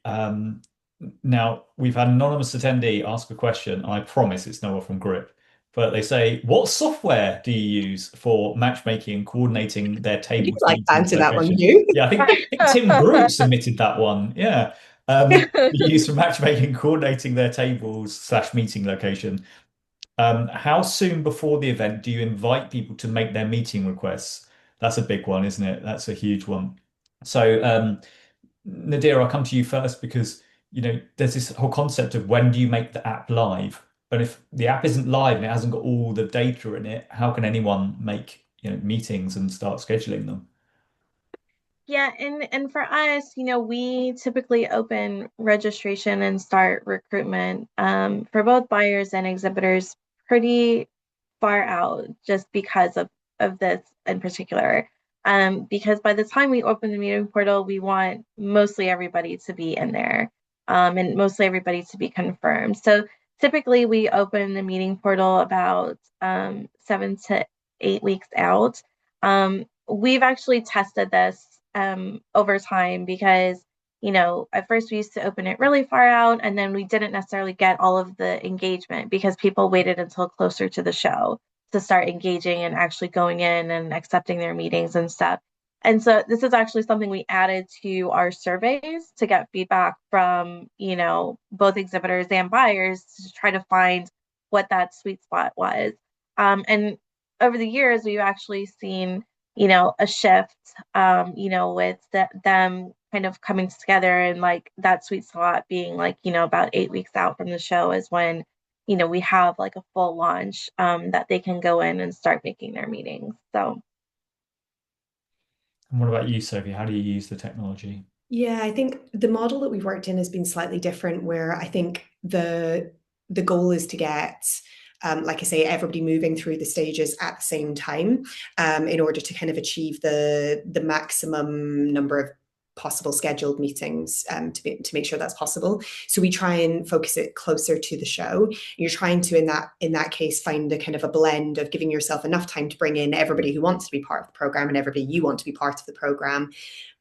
Now, we've had an anonymous attendee ask a question, and I promise it's no one from Grip, but they say, what software do you use for matchmaking and coordinating their Would you tables, like to meetings, answer that one, location? Hugh? Yeah, I think Tim Group submitted that one. Yeah. You use for matchmaking and coordinating their tables/meeting location. How soon before the event do you invite people to make their meeting requests? That's a big one, isn't it? That's a huge one. So, Nadira, I'll come to you first because there's this whole concept of when do you make the app live? And if the app isn't live and it hasn't got all the data in it, how can anyone make, meetings and start scheduling them? Yeah, and for us, we typically open registration and start recruitment for both buyers and exhibitors pretty far out just because of this in particular. Because by the time we open the meeting portal, we want mostly everybody to be in there, and mostly everybody to be confirmed. So typically we open the meeting portal about 7 to 8 weeks out. We've actually tested this over time because, at first we used to open it really far out and then we didn't necessarily get all of the engagement because people waited until closer to the show to start engaging and actually going in and accepting their meetings and stuff. And so this is actually something we added to our surveys to get feedback from, both exhibitors and buyers to try to find what that sweet spot was. And over the years, we've actually seen, a shift, with them kind of coming together and like that sweet spot being like, about 8 weeks out from the show is when, we have like a full launch that they can go in and start making their meetings. So And what about you, Sophie? How do you use the technology? Yeah, I think the model that we've worked in has been slightly different, where I think the goal is to get, like I say, everybody moving through the stages at the same time, in order to kind of achieve the maximum number of possible scheduled meetings, to make sure that's possible. So we try and focus it closer to the show. You're trying to in that case find a kind of a blend of giving yourself enough time to bring in everybody who wants to be part of the program and everybody you want to be part of the program,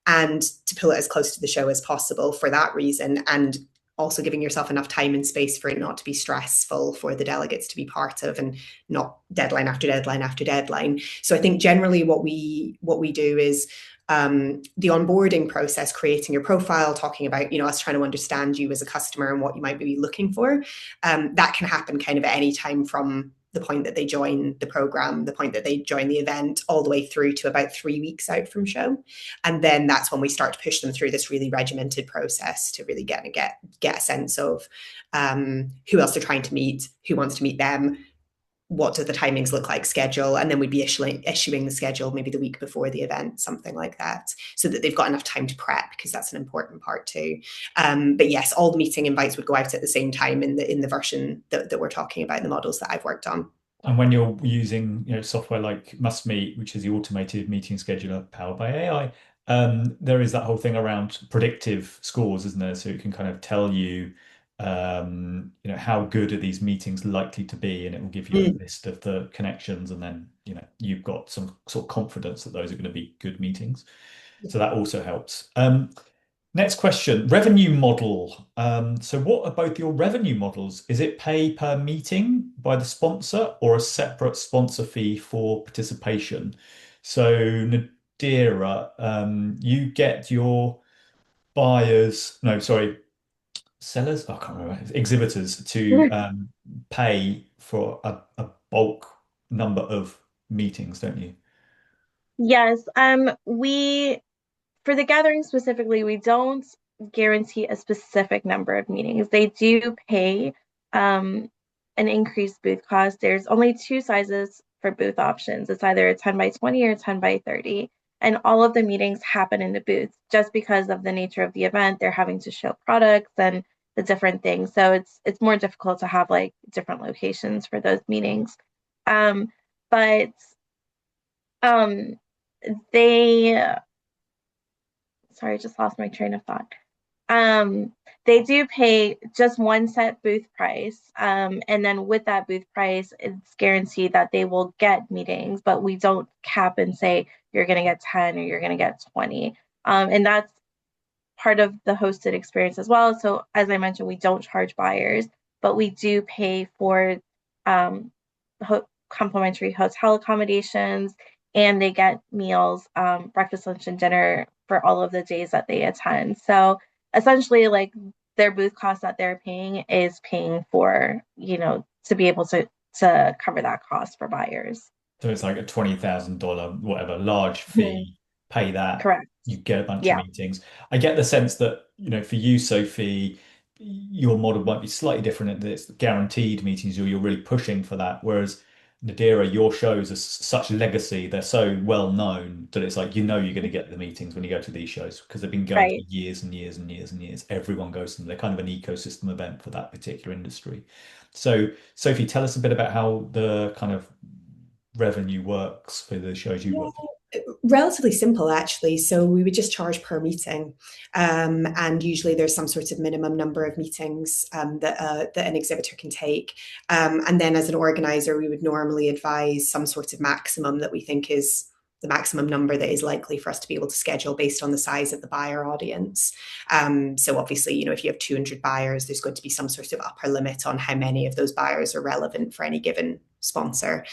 and to pull it as close to the show as possible for that reason, and also giving yourself enough time and space for it not to be stressful for the delegates to be part of, and not deadline after deadline after deadline. So I think generally what we do is, the onboarding process, creating your profile, talking about, us trying to understand you as a customer and what you might be looking for. That can happen kind of at any time from the point that they join the program, the point that they join the event, all the way through to about 3 weeks out from show. And then that's when we start to push them through this really regimented process to really get a sense of, who else they're trying to meet, who wants to meet them, what do the timings look like, schedule, and then we'd be issuing the schedule maybe the week before the event, something like that, so that they've got enough time to prep, because that's an important part too. But yes, all the meeting invites would go out at the same time in the version that we're talking about, the models that I've worked on. And when you're using, software like Must Meet, which is the automated meeting scheduler powered by AI, there is that whole thing around predictive scores, isn't there? So it can kind of tell you, how good are these meetings likely to be, and it will give you a Mm. list of the connections, and then, you've got some sort of confidence that those are going to be good meetings. So that also helps. Next question, revenue model. So what are both your revenue models? Is it pay per meeting by the sponsor or a separate sponsor fee for participation? So Nadira, you get your buyers, no, sorry, sellers, I can't remember, exhibitors to pay for a bulk number of meetings, don't you? yes, we for the gathering specifically, we don't guarantee a specific number of meetings. They do pay an increased booth cost. There's only two sizes for booth options. It's either a 10 by 20 or 10 by 30. And all of the meetings happen in the booth just because of the nature of the event. They're having to show products and the different things. So it's more difficult to have like different locations for those meetings. But um, they sorry, I just lost my train of thought. Um, they do pay just one set booth price. And then with that booth price, it's guaranteed that they will get meetings, but we don't cap and say you're going to get 10 or you're going to get 20. And that's part of the hosted experience as well. So as I mentioned, we don't charge buyers, but we do pay for complimentary hotel accommodations, and they get meals, breakfast, lunch, and dinner for all of the days that they attend. So essentially, like their booth cost that they're paying is paying for, to be able to cover that cost for buyers. So it's like a $20,000, whatever, large Mhm. fee, pay that, Correct. you get a bunch of Yeah. meetings. I get the sense that, for you, Sophie, your model might be slightly different in that it's guaranteed meetings or you're really pushing for that. Whereas Nadira, your shows are such legacy, they're so well known that it's like you're going to get the meetings when you go to these shows because they've been going for Right. years and years and years and years. Everyone goes to them. They're kind of an ecosystem event for that particular industry. So, Sophie, tell us a bit about how the kind of revenue works for the shows you Yeah, work relatively simple actually. So we would just charge per meeting, and usually there's some sort of minimum number of meetings that an exhibitor can take. And then as an organizer, we would normally advise some sort of maximum that we think is the maximum number that is likely for us to be able to schedule based on the size of the buyer audience. So obviously, if you have 200 buyers, there's going to be some sort of upper limit on how many of those buyers are relevant for any given sponsor.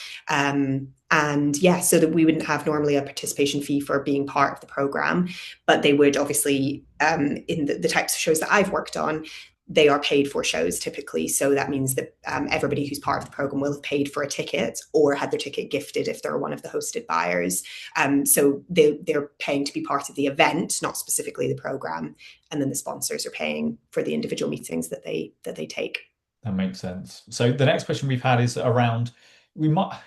And yeah, so that we wouldn't have normally a participation fee for being part of the program, but they would obviously, in the types of shows that I've worked on, they are paid for shows typically. So that means that everybody who's part of the program will have paid for a ticket or had their ticket gifted if they're one of the hosted buyers. So they're paying to be part of the event, not specifically the program. And then the sponsors are paying for the individual meetings that they take. That makes sense. So the next question we've had is around, we might,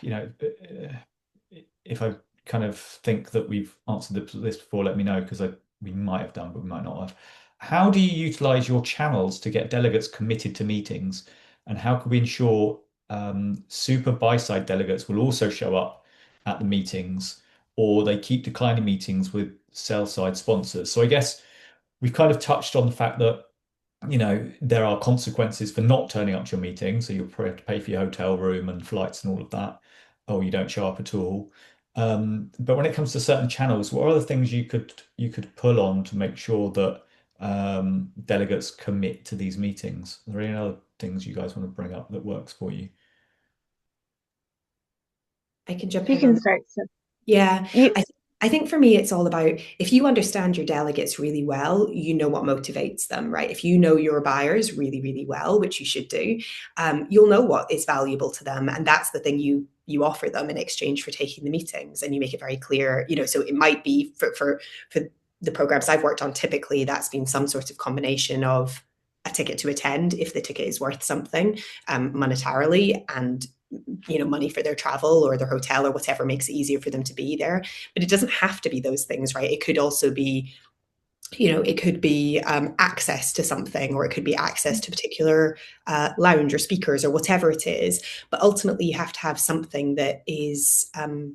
if I kind of think that we've answered this before, let me know because we might have done, but we might not have. How do you utilize your channels to get delegates committed to meetings? And how can we ensure super buy-side delegates will also show up at the meetings or they keep declining meetings with sell-side sponsors? So I guess we've kind of touched on the fact that there are consequences for not turning up to your meeting. So you'll probably have to pay for your hotel room and flights and all of that, or you don't show up at all. But when it comes to certain channels, what are the things you could pull on to make sure that delegates commit to these meetings? Are there any other things you guys want to bring up that works for you? I can jump You in can on. start. So Yeah, you, I think for me, it's all about if you understand your delegates really well, you know what motivates them, right? If you know your buyers really, really well, which you should do, you'll know what is valuable to them, and that's the thing you offer them in exchange for taking the meetings, and you make it very clear. So it might be for the programs I've worked on. Typically, that's been some sort of combination of a ticket to attend if the ticket is worth something monetarily, and money for their travel or their hotel or whatever makes it easier for them to be there. But it doesn't have to be those things, right? It could also be it could be access to something, or it could be access to particular lounge or speakers or whatever it is. But ultimately, you have to have something that is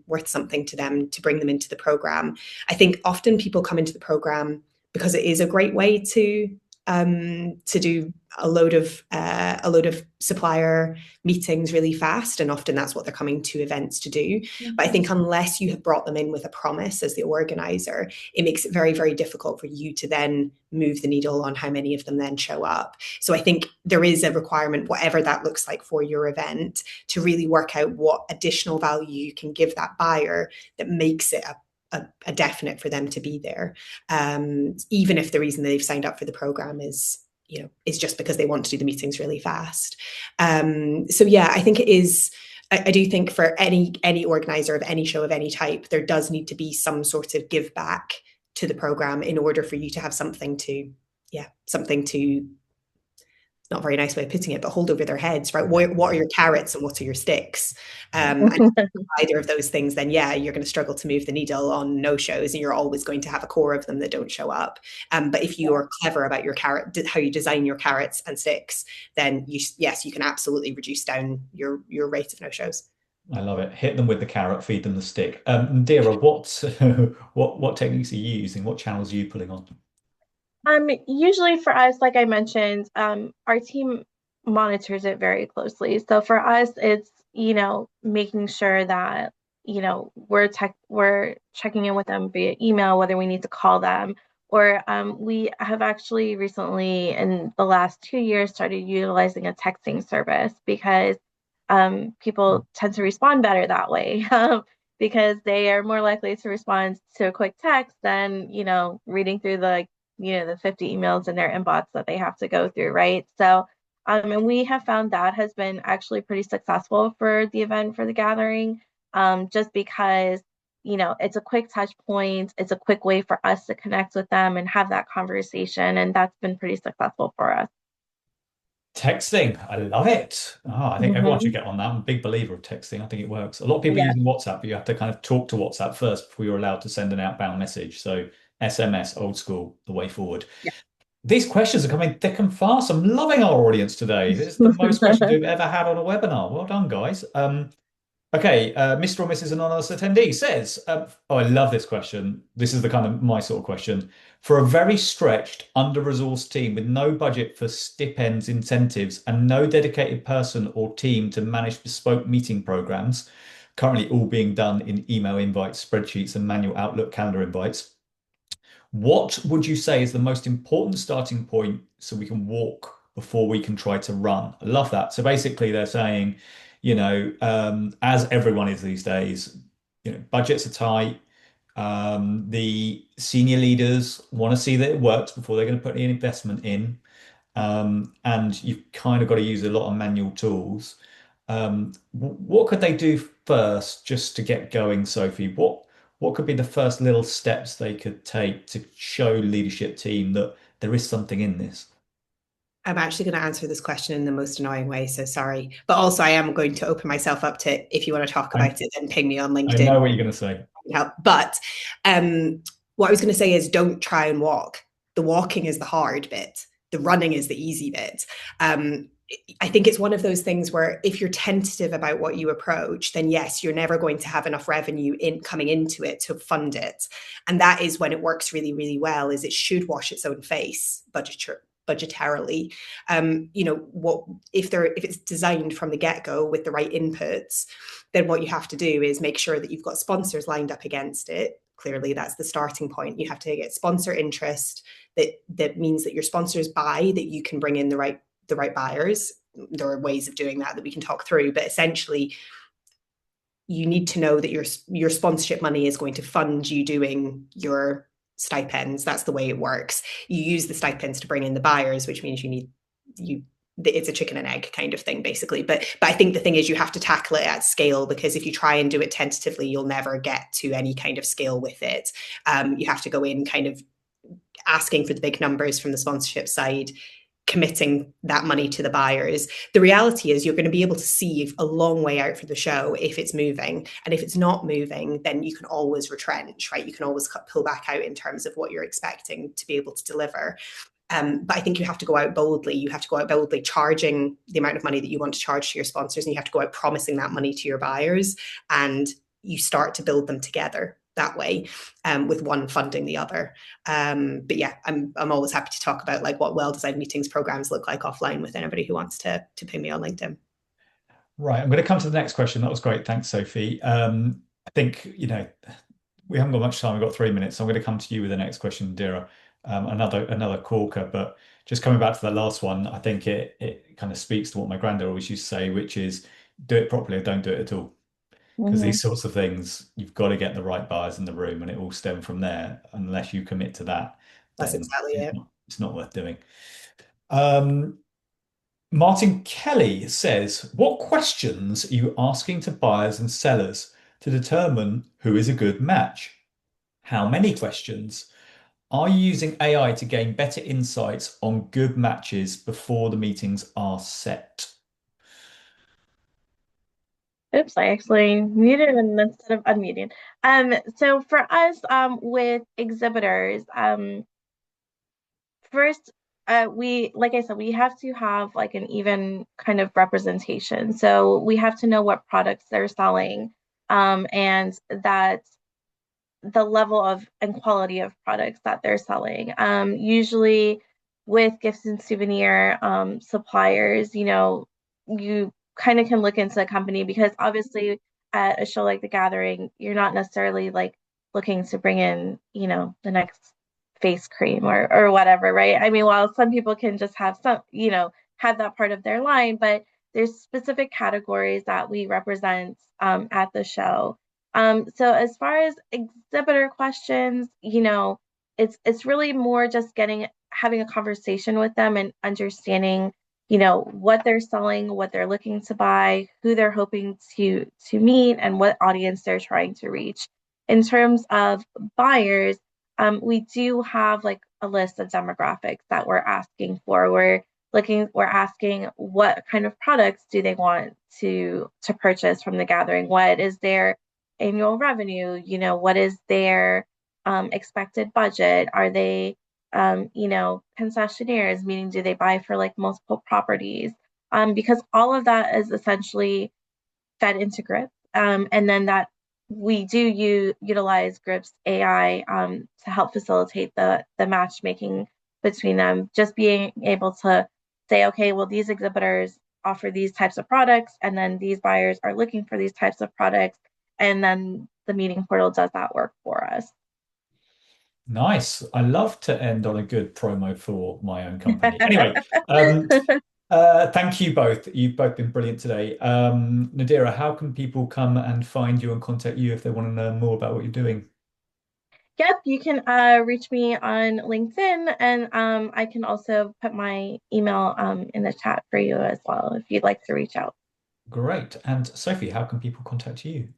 worth something to them to bring them into the program. I think often people come into the program because it is a great way to do a load of supplier meetings really fast, and often that's what they're coming to events to do. But I think unless you have brought them in with a promise as the organizer, it makes it very, very difficult for you to then move the needle on how many of them then show up. So I think there is a requirement, whatever that looks like for your event, to really work out what additional value you can give that buyer that makes it a definite for them to be there. Even if the reason they've signed up for the program is just because they want to do the meetings really fast. So yeah, I think it is. I do think for any organizer of any show of any type, there does need to be some sort of give back to the program in order for you to have something to, not a very nice way of putting it, but hold over their heads, right? What are your carrots and what are your sticks? And either of those things, then yeah, you're going to struggle to move the needle on no shows, and you're always going to have a core of them that don't show up. But if you are clever about your how you design your carrots and sticks, then yes, you can absolutely reduce down your rate of no shows. I love it. Hit them with the carrot, feed them the stick. Dira, what what techniques are you using? What channels are you pulling on? Usually for us, like I mentioned, our team monitors it very closely. So for us, it's, making sure that, we're checking in with them via email, whether we need to call them, or we have actually recently in the last 2 years started utilizing a texting service because people tend to respond better that way. Because they are more likely to respond to a quick text than, reading through the 50 emails in their inbox that they have to go through, right? So, and we have found that has been actually pretty successful for the event, for the gathering, just because, it's a quick touch point. It's a quick way for us to connect with them and have that conversation. And that's been pretty successful for us. Texting, I love it. Oh, I think everyone should Hmm. get on that. I'm a big believer of texting. I think it works. A lot of people are Yeah. using WhatsApp, but you have to kind of talk to WhatsApp first before you're allowed to send an outbound message. So SMS, old school, the way forward. These questions are coming thick and fast. I'm loving our audience today. This is the most questions we've ever had on a webinar. Well done, guys. Okay, Mr. or Mrs. Anonymous Attendee says, oh, I love this question. This is the kind of my sort of question. For a very stretched, under-resourced team with no budget for stipends, incentives, and no dedicated person or team to manage bespoke meeting programs, currently all being done in email invites, spreadsheets, and manual Outlook calendar invites, what would you say is the most important starting point so we can walk before we can try to run? I love that. So basically, they're saying, as everyone is these days, budgets are tight. The senior leaders want to see that it works before they're going to put any investment in. And you've kind of got to use a lot of manual tools. What could they do first just to get going, Sophie? What could be the first little steps they could take to show leadership team that there is something in this? I'm actually going to answer this question in the most annoying way, so sorry. But also, I am going to open myself up to if you want to talk I, about it, then ping me on I LinkedIn. know what you're going to say. Help. But what I was going to say is don't try and walk. The walking is the hard bit. The running is the easy bit. Um, I think it's one of those things where if you're tentative about what you approach, then yes, you're never going to have enough revenue in coming into it to fund it. And that is when it works really, really well, is it should wash its own face budgetarily. What if it's designed from the get-go with the right inputs, then what you have to do is make sure that you've got sponsors lined up against it. Clearly, that's the starting point. You have to get sponsor interest. That means that your sponsors buy, that you can bring in the right buyers. There are ways of doing that we can talk through, but essentially, you need to know that your sponsorship money is going to fund you doing your stipends. That's the way it works. You use the stipends to bring in the buyers, which means you it's a chicken and egg kind of thing basically. But I think the thing is you have to tackle it at scale, because if you try and do it tentatively, you'll never get to any kind of scale with it. You have to go in kind of asking for the big numbers from the sponsorship side, committing that money to the buyers. The reality is you're going to be able to see a long way out for the show if it's moving. And if it's not moving, then you can always retrench, right? You can always pull back out in terms of what you're expecting to be able to deliver. But I think you have to go out boldly. You have to go out boldly, charging the amount of money that you want to charge to your sponsors, and you have to go out promising that money to your buyers. And you start to build them together that way, with one funding the other. But yeah, I'm always happy to talk about like what well-designed meetings programs look like offline with anybody who wants to ping me on LinkedIn. Right, I'm going to come to the next question. That was great. Thanks, Sophie. I think, we haven't got much time. We've got 3 minutes. So I'm going to come to you with the next question, Dira. Another corker, but just coming back to the last one, I think it kind of speaks to what my granddad always used to say, which is do it properly or don't do it at all. Because Hmm. these sorts of things, you've got to get the right buyers in the room, and it all stem from there. Unless you commit to that, That's then exactly it. it's not worth doing. Um, Martin Kelly says, what questions are you asking to buyers and sellers to determine who is a good match? How many questions? Are you using AI to gain better insights on good matches before the meetings are set? Oops, I actually muted and instead of unmuting. So for us, with exhibitors, first, like I said, we have to have like an even kind of representation. So we have to know what products they're selling, and that the level of and quality of products that they're selling. Usually with gifts and souvenir suppliers, you kind of can look into a company because obviously at a show like The Gathering, you're not necessarily like looking to bring in, the next face cream or whatever, right? I mean, while some people can just have some, have that part of their line, but there's specific categories that we represent at the show. So as far as exhibitor questions, it's really more just having a conversation with them and understanding, what they're selling, what they're looking to buy, who they're hoping to meet, and what audience they're trying to reach. In terms of buyers, we do have like a list of demographics that we're asking for. We're we're asking what kind of products do they want to purchase from the gathering? What is their annual revenue? What is their expected budget? Are they concessionaires, meaning do they buy for like multiple properties? Because all of that is essentially fed into Grip. And then that we do utilize Grip's AI to help facilitate the matchmaking between them. Just being able to say, okay, well, these exhibitors offer these types of products, and then these buyers are looking for these types of products, and then the meeting portal does that work for us. Nice. I love to end on a good promo for my own company. Anyway, thank you both. You've both been brilliant today. Nadira, how can people come and find you and contact you if they want to learn more about what you're doing? Yep, you can reach me on LinkedIn, and I can also put my email in the chat for you as well if you'd like to reach out. Great. And Sophie, how can people contact you?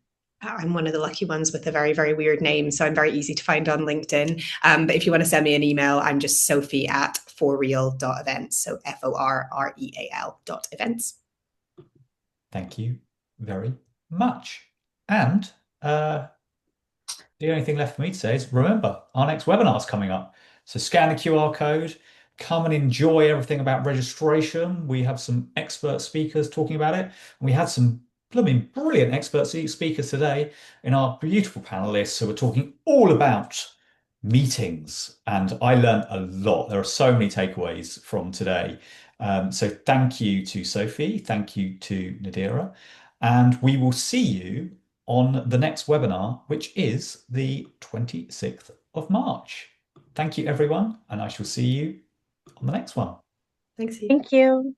I'm one of the lucky ones with a very, very weird name, so I'm very easy to find on LinkedIn. But if you want to send me an email, I'm just Sophie at forreal.events. So FORREAL.events. Thank you very much. And the only thing left for me to say is remember, our next webinar is coming up. So scan the QR code, come and enjoy everything about registration. We have some expert speakers talking about it. And we had some blooming brilliant expert speakers today in our beautiful panelists. So we're talking all about meetings. And I learned a lot. There are so many takeaways from today. So thank you to Sophie. Thank you to Nadira. And we will see you on the next webinar, which is the 26th of March. Thank you, everyone, and I shall see you on the next one. Thanks. Thank you.